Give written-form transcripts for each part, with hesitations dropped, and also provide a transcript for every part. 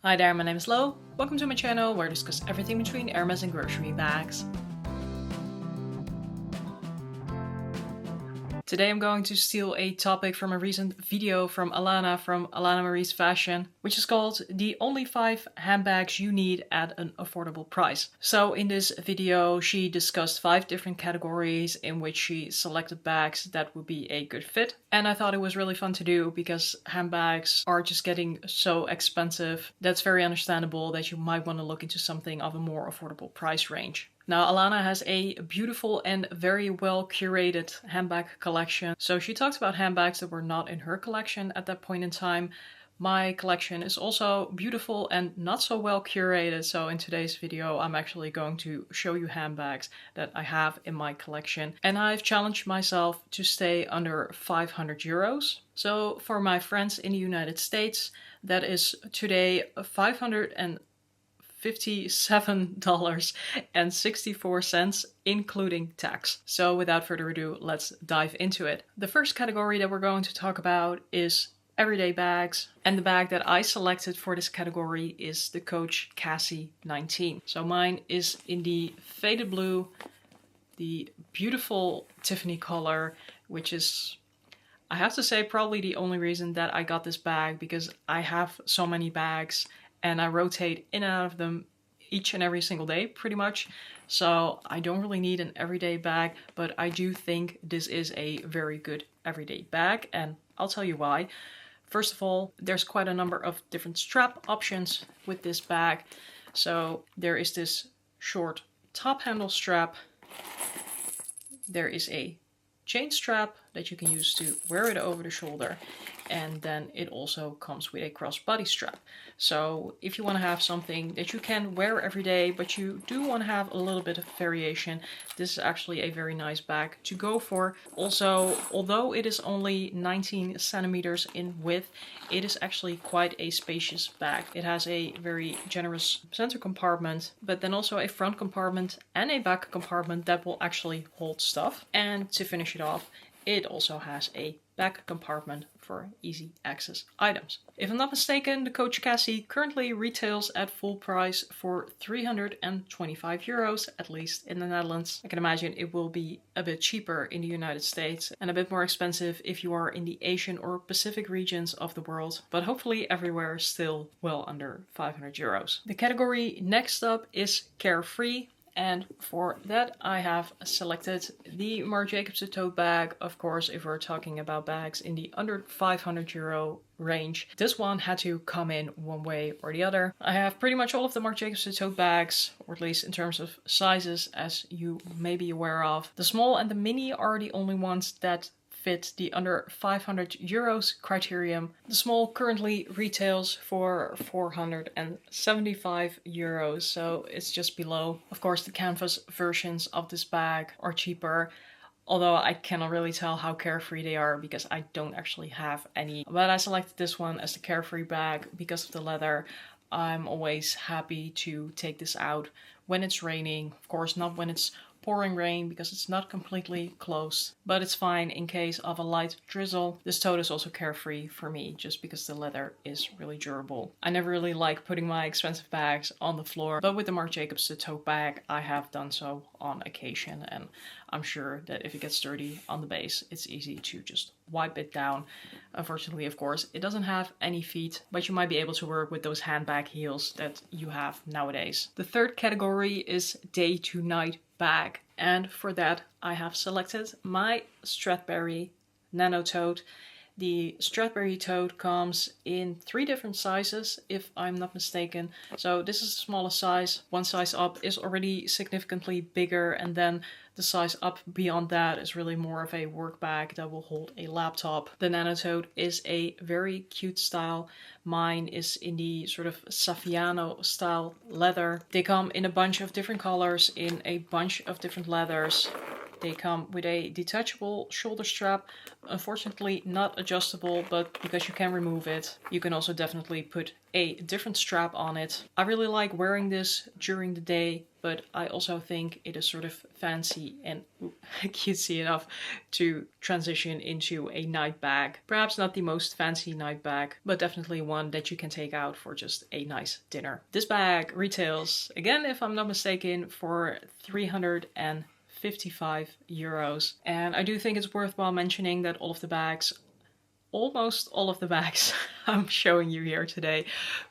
Hi there, my name is Lo. Welcome to my channel where I discuss everything between Hermes and grocery bags. Today I'm going to steal a topic from a recent video from Alana from Alana Marie's Fashion, which is called The Only 5 Handbags You Need at an Affordable Price. So in this video she discussed 5 different categories in which she selected bags that would be a good fit. And I thought it was really fun to do because handbags are just getting so expensive. That's very understandable that you might want to look into something of a more affordable price range. Now, Alana has a beautiful and very well curated handbag collection. So she talks about handbags that were not in her collection at that point in time. My collection is also beautiful and not so well curated. So in today's video, I'm actually going to show you handbags that I have in my collection. And I've challenged myself to stay under 500 euros. So for my friends in the United States, that is today 557.64, including tax. So without further ado, let's dive into it. The first category that we're going to talk about is everyday bags. And the bag that I selected for this category is the Coach Cassie 19. So mine is in the faded blue, the beautiful Tiffany color, which is, I have to say, probably the only reason that I got this bag, because I have so many bags and I rotate in and out of them each and every single day, pretty much. So I don't really need an everyday bag, but I do think this is a very good everyday bag, and I'll tell you why. First of all, there's quite a number of different strap options with this bag. So there is this short top handle strap. There is a chain strap that you can use to wear it over the shoulder, and then it also comes with a crossbody strap. So if you want to have something that you can wear every day, but you do want to have a little bit of variation, this is actually a very nice bag to go for. Also, although it is only 19 centimeters in width, it is actually quite a spacious bag. It has a very generous center compartment, but then also a front compartment and a back compartment that will actually hold stuff. And to finish it off, it also has a back compartment for easy access items. If I'm not mistaken, the Coach Cassie currently retails at full price for 325 euros, at least in the Netherlands. I can imagine it will be a bit cheaper in the United States and a bit more expensive if you are in the Asian or Pacific regions of the world, but hopefully everywhere still well under 500 euros. The category next up is Carefree. And for that, I have selected the Marc Jacobs tote bag. Of course, if we're talking about bags in the under 500 euro range, this one had to come in one way or the other. I have pretty much all of the Marc Jacobs tote bags, or at least in terms of sizes, as you may be aware of. The small and the mini are the only ones that fit the under 500 euros criterion. The small currently retails for 475 euros, so it's just below. Of course, the canvas versions of this bag are cheaper, although I cannot really tell how carefree they are because I don't actually have any. But I selected this one as the Carefree bag because of the leather. I'm always happy to take this out when it's raining. Of course, not when it's pouring rain because it's not completely closed, but it's fine in case of a light drizzle. This tote is also carefree for me just because the leather is really durable. I never really like putting my expensive bags on the floor, but with the Marc Jacobs tote bag I have done so on occasion, and I'm sure that if it gets dirty on the base, it's easy to just wipe it down. Unfortunately, of course, it doesn't have any feet, but you might be able to work with those handbag heels that you have nowadays. The third category is day to night bag, and for that I have selected my Stradberry Nano Tote. The Stradberry tote comes in 3 different sizes, if I'm not mistaken. So this is the smallest size. One size up is already significantly bigger, and then the size up beyond that is really more of a work bag that will hold a laptop. The Nano Tote is a very cute style. Mine is in the sort of Saffiano style leather. They come in a bunch of different colors, in a bunch of different leathers. They come with a detachable shoulder strap, unfortunately not adjustable, but because you can remove it, you can also definitely put a different strap on it. I really like wearing this during the day, but I also think it is sort of fancy and cutesy enough to transition into a night bag. Perhaps not the most fancy night bag, but definitely one that you can take out for just a nice dinner. This bag retails, again, if I'm not mistaken, for 355 euros. And I do think it's worthwhile mentioning that almost all of the bags I'm showing you here today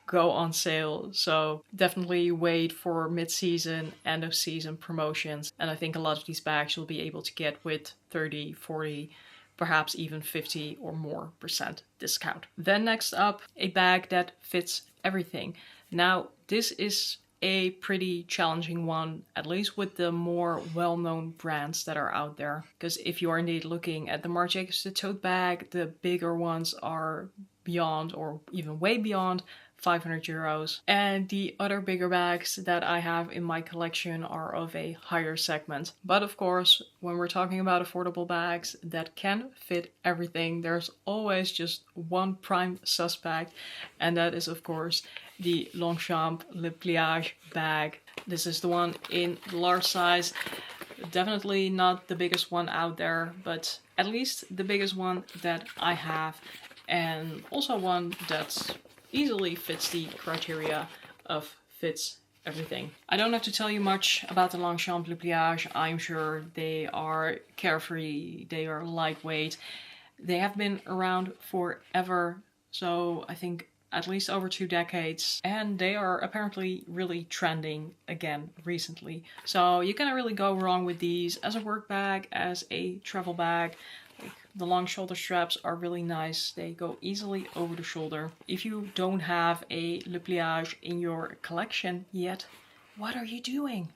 go on sale. So definitely wait for mid-season, end of season promotions. And I think a lot of these bags you'll be able to get with 30, 40, perhaps even 50 or more % discount. Then next up, a bag that fits everything. Now, this is a pretty challenging one, at least with the more well-known brands that are out there. Because if you are indeed looking at the Marc Jacobs tote bag, the bigger ones are beyond, or even way beyond, 500 euros. And the other bigger bags that I have in my collection are of a higher segment. But of course, when we're talking about affordable bags that can fit everything, there's always just one prime suspect, and that is of course the Longchamp Le Pliage bag. This is the one in the large size. Definitely not the biggest one out there, but at least the biggest one that I have, and also one that easily fits the criteria of fits everything. I don't have to tell you much about the Longchamp Le Pliage. I'm sure they are carefree, they are lightweight. They have been around forever, so I think at least over 2 decades, and they are apparently really trending again recently. So you cannot really go wrong with these as a work bag, as a travel bag. The long shoulder straps are really nice. They go easily over the shoulder. If you don't have a Le Pliage in your collection yet, what are you doing?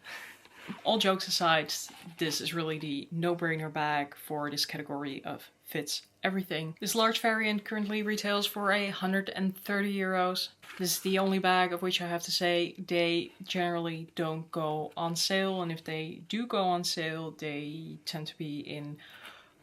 All jokes aside, this is really the no-brainer bag for this category of fits everything. This large variant currently retails for 130 euros. This is the only bag of which I have to say they generally don't go on sale, and if they do go on sale, they tend to be in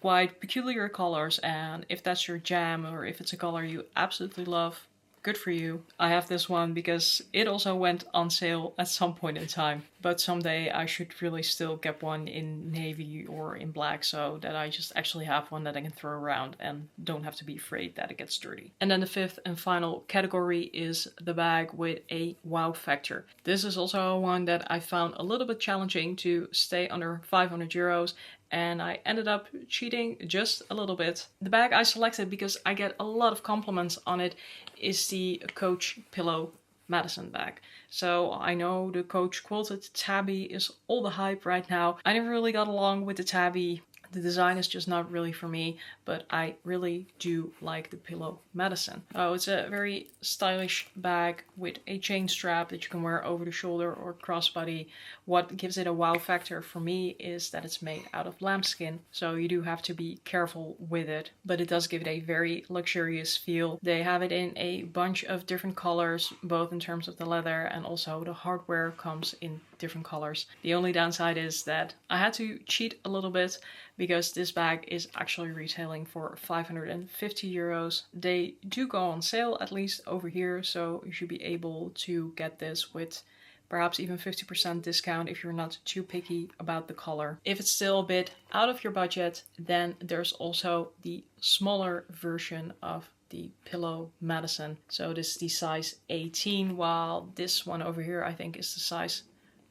quite peculiar colors, and if that's your jam or if it's a color you absolutely love, good for you. I have this one because it also went on sale at some point in time, but someday I should really still get one in navy or in black so that I just actually have one that I can throw around and don't have to be afraid that it gets dirty. And then the fifth and final category is the bag with a wow factor. This is also one that I found a little bit challenging to stay under 500 euros, and I ended up cheating just a little bit. The bag I selected, because I get a lot of compliments on it, is the Coach Pillow Madison bag. So I know the Coach quilted tabby is all the hype right now. I never really got along with the tabby. The design is just not really for me, but I really do like the Pillow Madison. Oh, it's a very stylish bag with a chain strap that you can wear over the shoulder or crossbody. What gives it a wow factor for me is that it's made out of lambskin, so you do have to be careful with it, but it does give it a very luxurious feel. They have it in a bunch of different colors, both in terms of the leather and also the hardware comes in different colors. The only downside is that I had to cheat a little bit because this bag is actually retailing for 550 euros. They do go on sale, at least over here, so you should be able to get this with perhaps even 50% discount if you're not too picky about the color. If it's still a bit out of your budget, then there's also the smaller version of the Pillow Madison. So this is the size 18, while this one over here I think is the size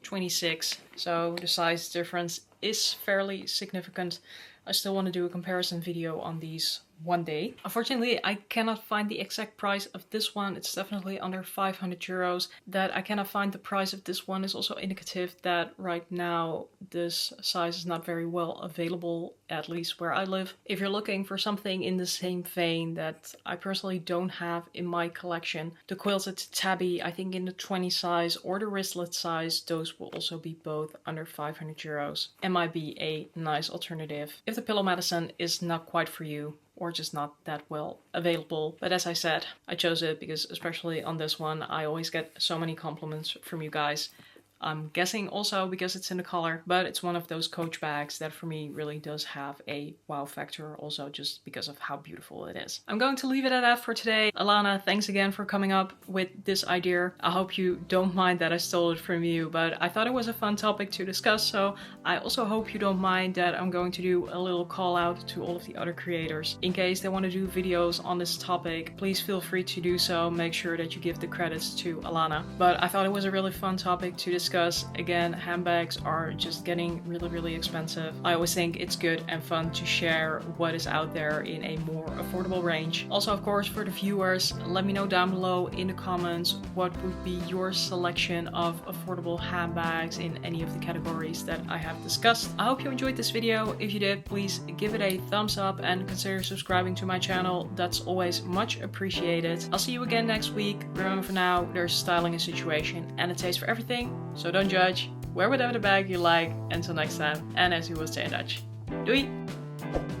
26. So the size difference is fairly significant. I still want to do a comparison video on these one day. Unfortunately, I cannot find the exact price of this one. It's definitely under 500 euros. That I cannot find the price of this one is also indicative that right now this size is not very well available, at least where I live. If you're looking for something in the same vein that I personally don't have in my collection, the quilted tabby, I think in the 20 size or the wristlet size, those will also be both under 500 euros and might be a nice alternative if the Pillow Madison is not quite for you, or just not that well available. But as I said, I chose it because especially on this one, I always get so many compliments from you guys. I'm guessing also because it's in the color, but it's one of those Coach bags that for me really does have a wow factor, also just because of how beautiful it is. I'm going to leave it at that for today. Alana, thanks again for coming up with this idea. I hope you don't mind that I stole it from you, but I thought it was a fun topic to discuss, so I also hope you don't mind that I'm going to do a little call out to all of the other creators. In case they want to do videos on this topic, please feel free to do so. Make sure that you give the credits to Alana. But I thought it was a really fun topic to discuss. Again, handbags are just getting really expensive. I always think it's good and fun to share what is out there in a more affordable range. Also, of course, for the viewers, let me know down below in the comments what would be your selection of affordable handbags in any of the categories that I have discussed. I hope you enjoyed this video. If you did, please give it a thumbs up and consider subscribing to my channel. That's always much appreciated. I'll see you again next week. Remember, for now, there's styling a situation and a taste for everything, so don't judge. Wear whatever the bag you like. Until next time, and as you will, stay in touch. Doei!